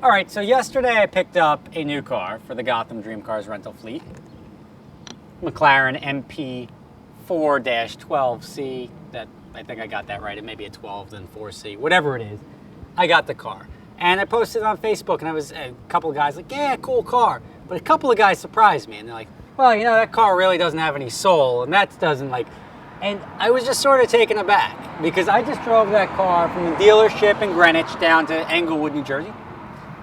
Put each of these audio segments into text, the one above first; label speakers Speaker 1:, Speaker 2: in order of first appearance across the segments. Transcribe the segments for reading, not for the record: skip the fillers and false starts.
Speaker 1: All right, so yesterday I picked up a new car for the Gotham Dream Cars rental fleet. Mclaren Mp4-12C. That, I think I got that right. It may be a 12, then 4C, whatever it is. I got the car. And I posted it on Facebook, and I was a couple of guys like, yeah, cool car. But a couple of guys surprised me, and they're like, well, you know, that car really doesn't have any soul, and that doesn't like... And I was just sort of taken aback, because I just drove that car from the dealership in Greenwich down to Englewood, New Jersey.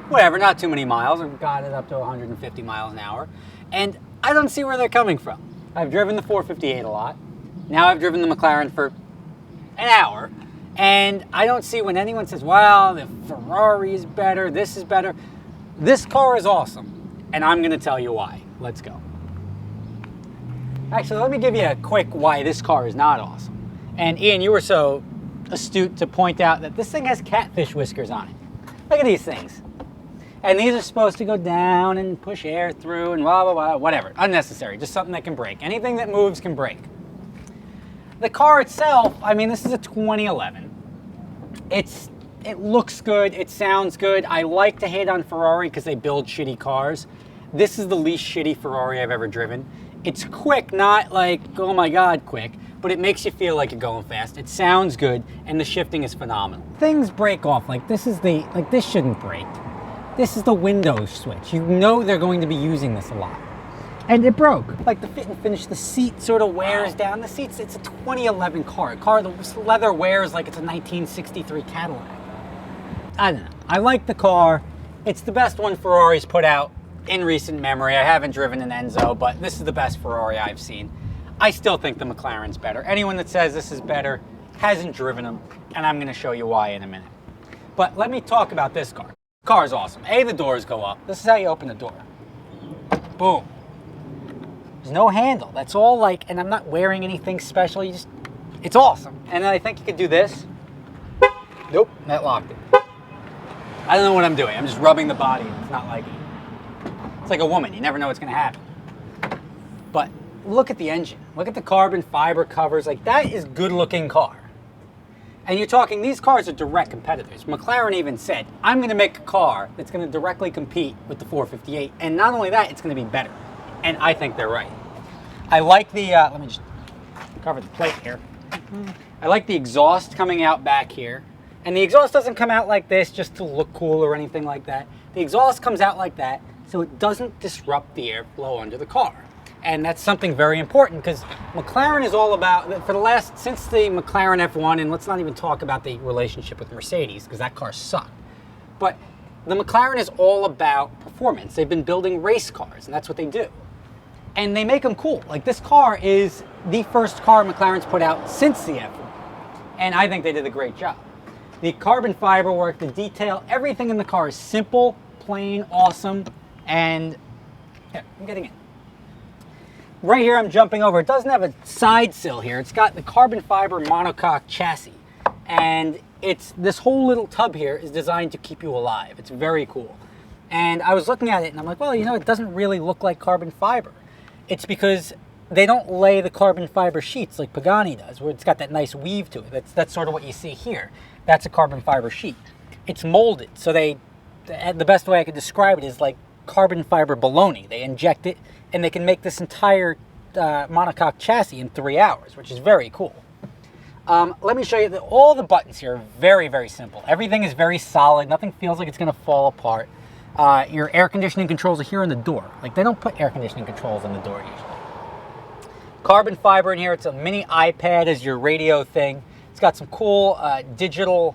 Speaker 1: Whatever, not too many miles. I've got it up to 150 miles an hour. And I don't see where they're coming from. I've driven the 458 a lot. Now I've driven the McLaren for an hour. And I don't see when anyone says, well, the Ferrari is better, this is better. This car is awesome. And I'm going to tell you why. Let's go. Actually, let me give you a quick why this car is not awesome. And Ian, you were so astute to point out that this thing has catfish whiskers on it. Look at these things. And these are supposed to go down and push air through and blah, blah, blah, whatever. Unnecessary, just something that can break. Anything that moves can break. The car itself, I mean, this is a 2011. It looks good, it sounds good. I like to hate on Ferrari because they build shitty cars. This is the least shitty Ferrari I've ever driven. It's quick, not like, oh my God, quick, but it makes you feel like you're going fast. It sounds good, and the shifting is phenomenal. Things break off, like this shouldn't break. This is the Windows switch. You know they're going to be using this a lot. And it broke. Like the fit and finish, the seat sort of wears down. The seats, it's a 2011 car. The leather wears like it's a 1963 Cadillac. I don't know. I like the car. It's the best one Ferrari's put out in recent memory. I haven't driven an Enzo, but this is the best Ferrari I've seen. I still think the McLaren's better. Anyone that says this is better hasn't driven them, and I'm going to show you why in a minute. But let me talk about this car. The car is awesome. The doors go up. This is how you open the door. Boom. There's no handle. That's all like, and I'm not wearing anything special. It's awesome. And then I think you could do this. Nope, that locked it. I don't know what I'm doing. I'm just rubbing the body. It's not like, it's like a woman. You never know what's going to happen. But look at the engine. Look at the carbon fiber covers. Like, that is good looking car. And you're talking, these cars are direct competitors. McLaren even said, I'm going to make a car that's going to directly compete with the 458. And not only that, it's going to be better. And I think they're right. I like the, let me just cover the plate here. I like the exhaust coming out back here. And the exhaust doesn't come out like this just to look cool or anything like that. The exhaust comes out like that so it doesn't disrupt the airflow under the car. And that's something very important because McLaren is all about, since the McLaren F1, and let's not even talk about the relationship with Mercedes because that car sucked. But the McLaren is all about performance. They've been building race cars, and that's what they do. And they make them cool. Like, this car is the first car McLaren's put out since the F1. And I think they did a great job. The carbon fiber work, the detail, everything in the car is simple, plain, awesome, and here, I'm getting in. Right here I'm jumping over. It doesn't have a side sill here. It's got the carbon fiber monocoque chassis. And this whole little tub here is designed to keep you alive. It's very cool. And I was looking at it and I'm like, well, you know, it doesn't really look like carbon fiber. It's because they don't lay the carbon fiber sheets like Pagani does, where it's got that nice weave to it. That's sort of what you see here. That's a carbon fiber sheet. It's molded, so the best way I could describe it is like carbon fiber baloney. They inject it, and they can make this entire monocoque chassis in 3 hours, which is very cool. Let me show you, all the buttons here are very, very simple. Everything is very solid. Nothing feels like it's going to fall apart. Your air conditioning controls are here in the door. Like, they don't put air conditioning controls in the door usually. Carbon fiber in here. It's a mini iPad as your radio thing. It's got some cool digital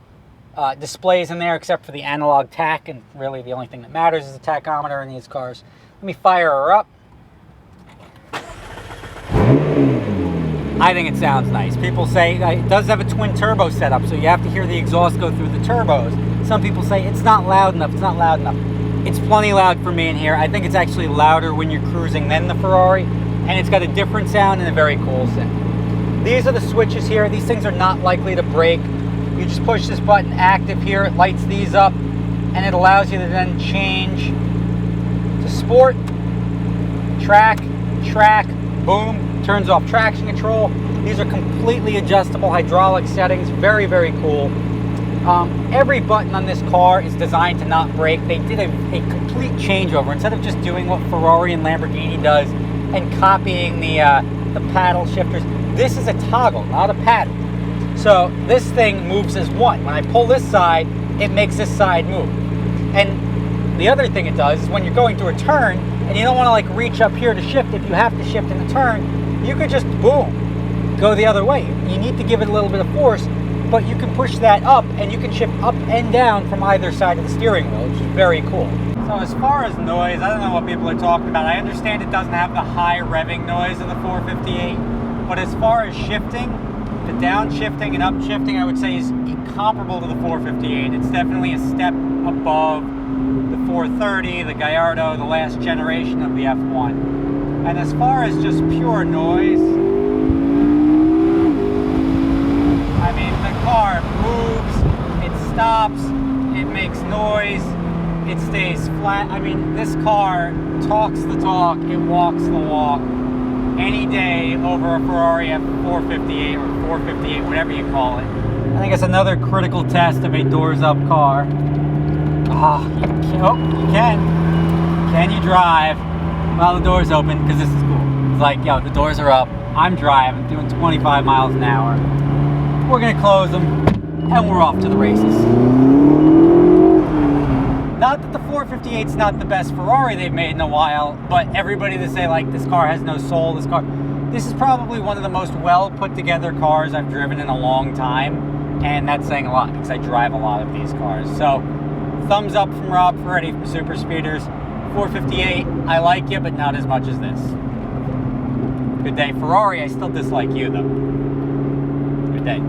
Speaker 1: displays in there, except for the analog tach, and really the only thing that matters is the tachometer in these cars. Let me fire her up. I think it sounds nice. People say it does have a twin turbo setup, so you have to hear the exhaust go through the turbos. Some people say it's not loud enough, it's not loud enough. It's plenty loud for me in here. I think it's actually louder when you're cruising than the Ferrari, and it's got a different sound and a very cool sound. These are the switches here. These things are not likely to break. You just push this button active here, it lights these up, and it allows you to then change to sport, track, boom, turns off traction control. These are completely adjustable hydraulic settings, very, very cool. Every button on this car is designed to not break. They did a complete changeover. Instead of just doing what Ferrari and Lamborghini does and copying the paddle shifters, this is a toggle, not a paddle. So this thing moves as one. When I pull this side, it makes this side move. And the other thing it does is when you're going through a turn and you don't want to like reach up here to shift, if you have to shift in a turn, you could just boom, go the other way. You need to give it a little bit of force, but you can push that up and you can shift up and down from either side of the steering wheel, which is very cool. So as far as noise, I don't know what people are talking about. I understand it doesn't have the high revving noise of the 458, but as far as shifting, the downshifting and upshifting, I would say is comparable to the 458. It's definitely a step above the 430, the Gallardo, the last generation of the F1. And as far as just pure noise, I mean, the car moves, it stops, it makes noise, it stays flat. I mean, this car talks the talk, it walks the walk any day over a Ferrari F458 or 458, whatever you call it. I think it's another critical test of a doors-up car. You can. Can you drive while the door's open? Because this is cool. It's like, yo, the doors are up, I'm driving, doing 25 miles an hour. We're gonna close them, and we're off to the races. Not that the 458's not the best Ferrari they've made in a while, but everybody that say like this car has no soul, this is probably one of the most well put together cars I've driven in a long time, and that's saying a lot because I drive a lot of these cars. So thumbs up from Rob Ferretti from Super Speeders. 458, I like you, but not as much as this. Good day. Ferrari, I still dislike you though. Good day.